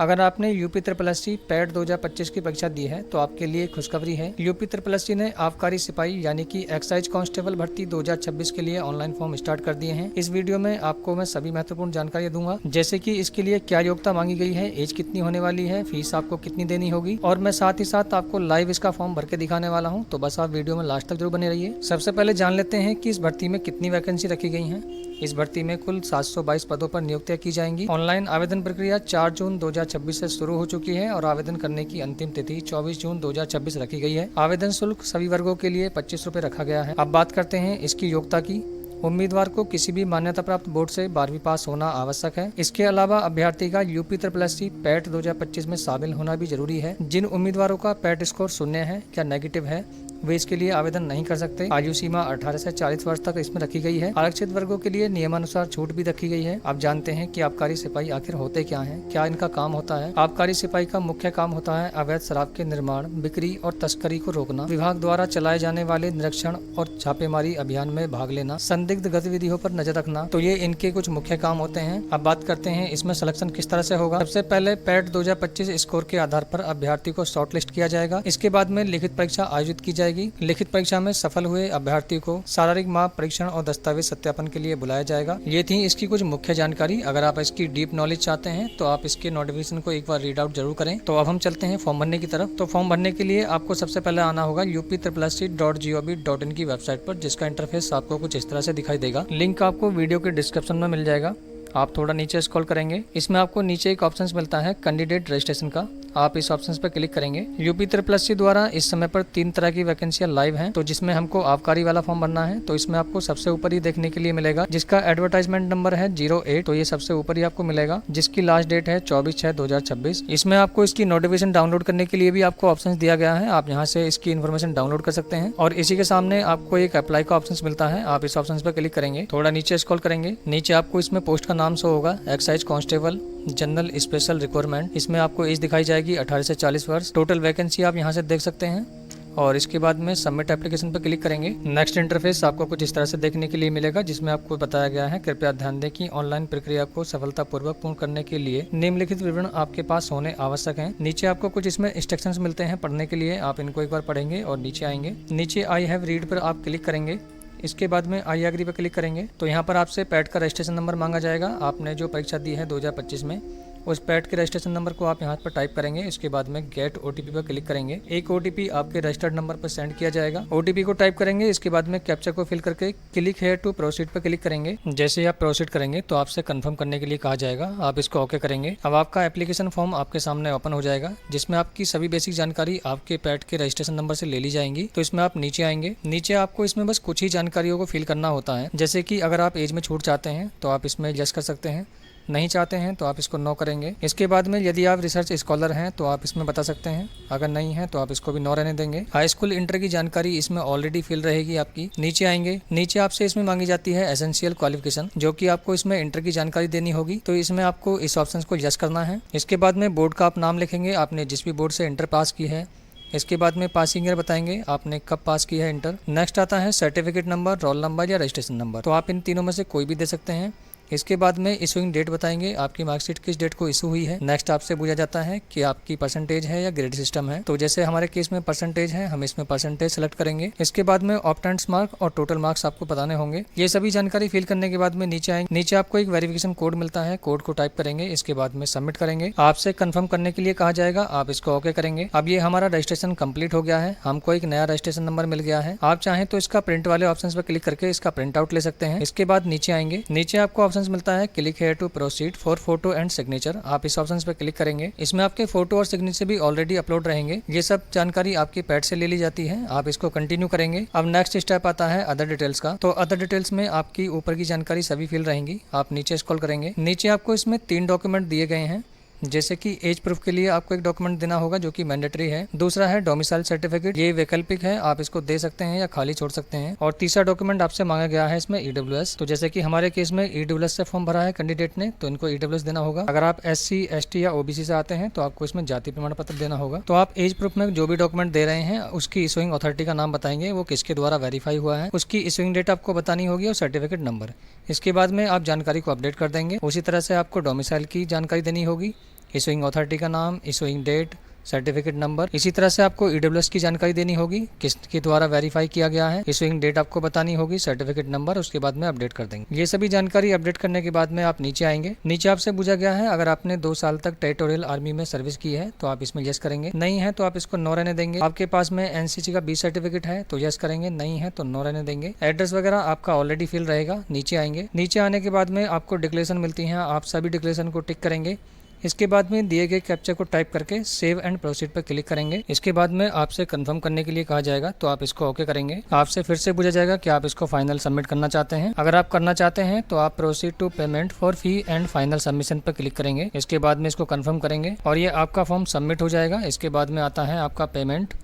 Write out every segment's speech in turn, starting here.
अगर आपने UP triple S C PET 2025 की परीक्षा दी है तो आपके लिए खुशखबरी है। यूपी ट्रिपल एस सी ने आबकारी सिपाही यानी कि एक्साइज कांस्टेबल भर्ती 2026 के लिए ऑनलाइन फॉर्म स्टार्ट कर दिए हैं। इस वीडियो में आपको मैं सभी महत्वपूर्ण जानकारी दूंगा, जैसे कि इसके लिए क्या योग्यता मांगी गई है, एज कितनी होने वाली है, फीस आपको कितनी देनी होगी, और मैं साथ ही साथ आपको लाइव इसका फॉर्म भर के दिखाने वाला हूँ। तो बस आप वीडियो में लास्ट तक जरूर बने रहिए। सबसे पहले जान लेते हैं कि इस भर्ती में कितनी वैकेंसी रखी गई है। इस भर्ती में कुल 722 पदों पर नियुक्तियां की जाएंगी। ऑनलाइन आवेदन प्रक्रिया 4 जून 2026 से शुरू हो चुकी है और आवेदन करने की अंतिम तिथि 24 जून 2026 रखी गई है। आवेदन शुल्क सभी वर्गों के लिए 25 रुपए रखा गया है। अब बात करते हैं इसकी योग्यता की। उम्मीदवार को किसी भी मान्यता प्राप्त बोर्ड से 12वीं पास होना आवश्यक है। इसके अलावा अभ्यर्थी का UP triple S C PET 2025 में शामिल होना भी जरूरी है। जिन उम्मीदवारों का पैट स्कोर 0 है या नेगेटिव है वे इसके लिए आवेदन नहीं कर सकते। आयु सीमा 18 से 40 वर्ष तक इसमें रखी गई है। आरक्षित वर्गों के लिए नियमानुसार छूट भी रखी गई है। आप जानते हैं कि आबकारी सिपाही आखिर होते क्या हैं, क्या इनका काम होता है। आबकारी सिपाही का मुख्य काम होता है अवैध शराब के निर्माण, बिक्री और तस्करी को रोकना, विभाग द्वारा चलाए जाने वाले निरीक्षण और छापेमारी अभियान में भाग लेना, संदिग्ध गतिविधियों पर नजर रखना। तो ये इनके कुछ मुख्य काम होते हैं। अब बात करते हैं इसमें सिलेक्शन किस तरह से होगा। सबसे पहले पैट 2025 स्कोर के आधार पर अभ्यर्थी को शॉर्टलिस्ट किया जाएगा। इसके बाद में लिखित परीक्षा आयोजित की जाएगी। लिखित परीक्षा में सफल हुए अभ्यर्थी को शारीरिक माप परीक्षण और दस्तावेज सत्यापन के लिए बुलाया जाएगा। ये थी इसकी कुछ मुख्य जानकारी। अगर आप इसकी डीप नॉलेज चाहते हैं तो आप इसके नोटिफिकेशन को एक बार रीड आउट जरूर करें। तो अब हम चलते हैं फॉर्म भरने की तरफ। तो फॉर्म भरने के लिए आपको सबसे पहले आना होगा UP-SSC.gov.in की वेबसाइट पर, जिसका इंटरफेस आपको कुछ इस तरह से दिखाई देगा। लिंक आपको वीडियो के डिस्क्रिप्शन में मिल जाएगा। आप थोड़ा नीचे स्क्रॉल करेंगे, इसमें आपको नीचे एक ऑप्शन मिलता है कैंडिडेट रजिस्ट्रेशन का। आप इस ऑप्शन पर क्लिक करेंगे। यूपी ट्रिपल एस सी द्वारा इस समय पर 3 तरह की वैकेंसियां लाइव हैं, तो जिसमें हमको आबकारी वाला फॉर्म भरना है तो इसमें आपको सबसे ऊपर ही देखने के लिए मिलेगा, जिसका एडवर्टाइजमेंट नंबर है 08। तो ये सबसे ऊपर ही आपको मिलेगा, जिसकी लास्ट डेट है 24/6/2026। इसमें आपको इसकी नोटिफिकेशन डाउनलोड करने के लिए भी आपको ऑप्शन दिया गया है। आप यहाँ से इसकी इन्फॉर्मेशन डाउनलोड कर सकते हैं और इसी के सामने आपको एक अप्लाई का ऑप्शन मिलता है। आप इस ऑप्शन पर क्लिक करेंगे, थोड़ा नीचे स्क्रॉल करेंगे, नीचे आपको इसमें पोस्ट का नाम शो होगा, excise constable general special requirement. इसमें आपको एज दिखाई जाएगी 18 से 40 वर्ष। टोटल वैकेंसी आप यहां से देख सकते हैं और इसके बाद में सबमिट एप्लीकेशन पर क्लिक करेंगे। नेक्स्ट इंटरफेस आपको कुछ इस तरह से देखने के लिए मिलेगा, जिसमें आपको बताया गया है कृपया ध्यान दें कि ऑनलाइन प्रक्रिया को सफलतापूर्वक पूर्ण करने के लिए निम्नलिखित विवरण आपके पास होने आवश्यक हैं। नीचे आपको कुछ इसमें इंस्ट्रक्शंस मिलते हैं पढ़ने के लिए, आप इनको एक बार पढ़ेंगे और नीचे आएंगे। नीचे आई हैव रीड पर आप क्लिक करेंगे। इसके बाद में आई एग्री पर क्लिक करेंगे तो यहाँ पर आपसे पैट का रजिस्ट्रेशन नंबर मांगा जाएगा। आपने जो परीक्षा दी है 2025 में, उस पैट के रजिस्ट्रेशन नंबर को आप यहाँ पर टाइप करेंगे। इसके बाद में गेट OTP पर क्लिक करेंगे। एक OTP आपके रजिस्टर्ड नंबर पर सेंड किया जाएगा। OTP को टाइप करेंगे, इसके बाद में कैप्चा को फिल करके क्लिक हेयर टू प्रोसीड पर क्लिक करेंगे। जैसे ही आप प्रोसीड करेंगे तो आपसे कंफर्म करने के लिए कहा जाएगा, आप इसको ओके करेंगे। अब आपका एप्लीकेशन फॉर्म आपके सामने ओपन हो जाएगा, जिसमें आपकी सभी बेसिक जानकारी आपके पैट के रजिस्ट्रेशन नंबर से ले ली जाएंगी। तो इसमें आप नीचे आएंगे, नीचे आपको इसमें बस कुछ ही जानकारियों को फिल करना होता है, जैसे कि अगर आप एज में छूट चाहते हैं तो आप इसमें यस कर सकते हैं, नहीं चाहते हैं तो आप इसको नो करेंगे। इसके बाद में यदि आप रिसर्च स्कॉलर हैं तो आप इसमें बता सकते हैं, अगर नहीं है तो आप इसको भी नो रहने देंगे। हाई स्कूल इंटर की जानकारी इसमें ऑलरेडी फिल रहेगी आपकी। नीचे आएंगे, नीचे आपसे इसमें मांगी जाती है एसेंशियल क्वालिफिकेशन, जो कि आपको इसमें इंटर की जानकारी देनी होगी। तो इसमें आपको इस ऑप्शन को यस करना है। इसके बाद में बोर्ड का आप नाम लिखेंगे, आपने जिस भी बोर्ड से इंटर पास की है। इसके बाद में पासिंग ईयर बताएंगे, आपने कब पास किया है इंटर। नेक्स्ट आता है सर्टिफिकेट नंबर, रोल नंबर या रजिस्ट्रेशन नंबर, तो आप इन तीनों में से कोई भी दे सकते हैं। इसके बाद में इशूइंग डेट बताएंगे, आपकी मार्कशीट किस डेट को इशू हुई है। नेक्स्ट आपसे पूछा जाता है कि आपकी परसेंटेज है या ग्रेड सिस्टम है, तो जैसे हमारे केस में परसेंटेज है, हम इसमें परसेंटेज सेलेक्ट करेंगे। इसके बाद में ऑप्टेंट्स मार्क और टोटल मार्क्स आपको बताने होंगे। ये सभी जानकारी फिल करने के बाद में नीचे आएंगे, नीचे आपको एक वेरिफिकेशन कोड मिलता है, कोड को टाइप करेंगे। इसके बाद में सबमिट करेंगे, आपसे कंफर्म करने के लिए कहा जाएगा, आप इसको ओके करेंगे। अब ये हमारा रजिस्ट्रेशन कंप्लीट हो गया है, हमको एक नया रजिस्ट्रेशन नंबर मिल गया है। आप चाहें तो इसका प्रिंट वाले ऑप्शन पर क्लिक करके इसका प्रिंट आउट ले सकते हैं। इसके बाद नीचे आएंगे, नीचे आपको ऑप्शन मिलता है click here to proceed for photo and signature. आप इस ऑप्शन पे क्लिक करेंगे, इसमें आपके फोटो और सिग्नेचर भी ऑलरेडी अपलोड रहेंगे। ये सब जानकारी आपकी पैड से ले ली जाती है। आप इसको कंटिन्यू करेंगे। अब नेक्स्ट स्टेप आता है अदर डिटेल्स का। तो अदर डिटेल्स में आपकी ऊपर की जानकारी सभी फिल रहेंगी। आप नीचे स्क्रॉल करेंगे, नीचे आपको इसमें 3 डॉक्यूमेंट दिए गए हैं, जैसे कि एज प्रूफ के लिए आपको एक डॉक्यूमेंट देना होगा जो कि मैंडेटरी है। दूसरा है डोमिसाइल सर्टिफिकेट, ये वैकल्पिक है, आप इसको दे सकते हैं या खाली छोड़ सकते हैं। और तीसरा डॉक्यूमेंट आपसे मांगा गया है इसमें EWS। तो जैसे कि हमारे केस में EWS से फॉर्म भरा है कैंडिडेट ने, तो इनको EWS देना होगा। अगर आप SC ST या OBC से आते हैं तो आपको इसमें जाति प्रमाण पत्र देना होगा। तो आप एज प्रूफ में जो भी डॉक्यूमेंट दे रहे हैं उसकी इशुइंग अथॉरिटी का नाम बताएंगे, वो किसके द्वारा वेरीफाई हुआ है, उसकी इशुइंग डेट आपको बतानी होगी और सर्टिफिकेट नंबर। इसके बाद में आप जानकारी को अपडेट कर देंगे। उसी तरह से आपको डोमिसाइल की जानकारी देनी होगी। इशुइंग अथॉरिटी का नाम, इशुइंग डेट, सर्टिफिकेट नंबर। इसी तरह से आपको ईडब्ल्यूएस की जानकारी देनी होगी, किसके द्वारा वेरीफाई किया गया है, इशुइंग डेट आपको बतानी होगी, सर्टिफिकेट नंबर, उसके बाद में अपडेट कर देंगे। ये सभी जानकारी अपडेट करने के बाद में आप नीचे आएंगे। नीचे आपसे पूछा गया है अगर आपने 2 साल तक टेरिटोरियल आर्मी में सर्विस की है तो आप इसमें यस करेंगे, नहीं है तो आप इसको नो रहने देंगे। आपके पास में एनसीसी का 20 सर्टिफिकेट है तो यस करेंगे, नहीं है तो नो रहने देंगे। एड्रेस वगैरह आपका ऑलरेडी फिल रहेगा। नीचे आएंगे, नीचे आने के बाद में आपको डिक्लेरेशन मिलती है, आप सभी डिक्लेरेशन को टिक करेंगे। इसके बाद में दिए गए कैप्चा को टाइप करके सेव एंड प्रोसीड पर क्लिक करेंगे। इसके बाद में आपसे कंफर्म करने के लिए कहा जाएगा तो आप इसको ओके करेंगे। आपसे फिर से पूछा जाएगा कि आप इसको फाइनल सबमिट करना चाहते हैं। अगर आप करना चाहते हैं तो आप proceed to payment for fee and final submission पर क्लिक करेंगे। इसके बाद में इसको कंफर्म करेंगे और ये आपका फॉर्म सबमिट हो जाएगा। इसके बाद में आता है आपका पेमेंट।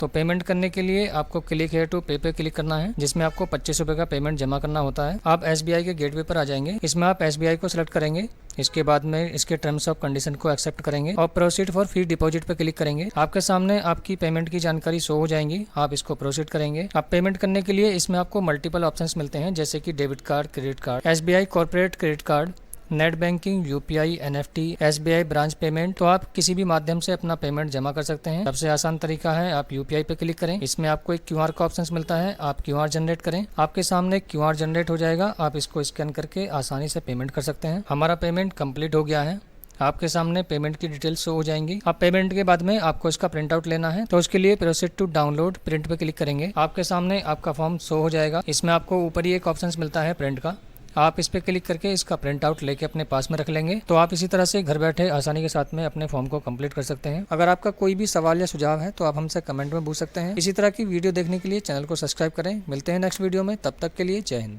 तो पेमेंट करने के लिए आपको क्लिक है टू पे पे क्लिक करना है, जिसमें आपको 25 रुपये का पेमेंट जमा करना होता है। आप SBI के गेटवे पर आ जाएंगे, इसमें आप SBI को सिलेक्ट करेंगे। इसके बाद में इसके टर्म्स ऑफ कंडीशन को एक्सेप्ट करेंगे और प्रोसीड फॉर फी डिपॉजिट पर क्लिक करेंगे। आपके सामने आपकी पेमेंट की जानकारी शो हो जाएंगी, आप इसको प्रोसीड करेंगे। आप पेमेंट करने के लिए इसमें आपको मल्टीपल ऑप्शंस मिलते हैं, जैसे कि debit card, credit card, SBI corporate credit card, net banking, UPI, NFT, SBI branch payment. तो आप किसी भी माध्यम से अपना पेमेंट जमा कर सकते हैं। सबसे आसान तरीका है आप UPI पे क्लिक करें। इसमें आपको एक QR का ऑप्शन मिलता है, आप QR जनरेट करें। आपके सामने QR जनरेट हो जाएगा, आप इसको स्कैन करके आसानी से पेमेंट कर सकते हैं। हमारा पेमेंट कंप्लीट हो गया है। आपके सामने पेमेंट की डिटेल्स शो हो जाएंगी। अब पेमेंट के बाद में आपको इसका प्रिंट आउट लेना है, तो उसके लिए प्रोसीड टू डाउनलोड प्रिंट पे क्लिक करेंगे। आपके सामने आपका फॉर्म शो हो जाएगा। इसमें आपको ऊपर ही एक ऑप्शन मिलता है प्रिंट का, आप इस पे क्लिक करके इसका प्रिंट आउट लेके अपने पास में रख लेंगे। तो आप इसी तरह से घर बैठे आसानी के साथ में अपने फॉर्म को कंप्लीट कर सकते हैं। अगर आपका कोई भी सवाल या सुझाव है तो आप हमसे कमेंट में पूछ सकते हैं। इसी तरह की वीडियो देखने के लिए चैनल को सब्सक्राइब करें। मिलते हैं नेक्स्ट वीडियो में, तब तक के लिए जय हिंद।